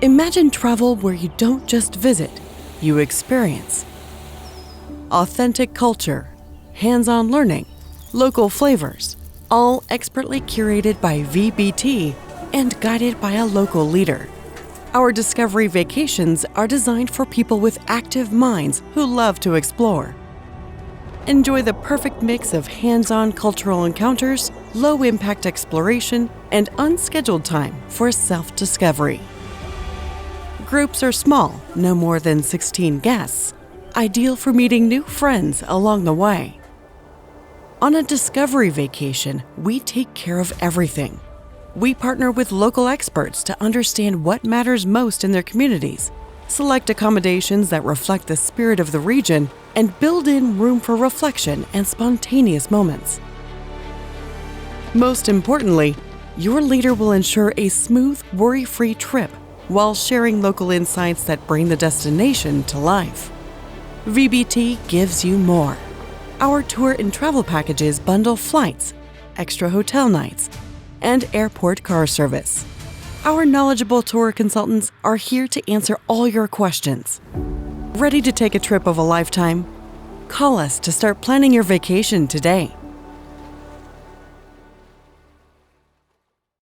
Imagine travel where you don't just visit, you experience. Authentic culture, hands-on learning, local flavors, all expertly curated by VBT and guided by a local leader. Our Discovery Vacations are designed for people with active minds who love to explore. Enjoy the perfect mix of hands-on cultural encounters, low-impact exploration, and unscheduled time for self-discovery. Groups are small, no more than 16 guests, ideal for meeting new friends along the way. On a Discovery Vacation, we take care of everything. We partner with local experts to understand what matters most in their communities, select accommodations that reflect the spirit of the region, and build in room for reflection and spontaneous moments. Most importantly, your leader will ensure a smooth, worry-free trip while sharing local insights that bring the destination to life. VBT gives you more. Our tour and travel packages bundle flights, extra hotel nights, and airport car service. Our knowledgeable tour consultants are here to answer all your questions. Ready to take a trip of a lifetime? Call us to start planning your vacation today.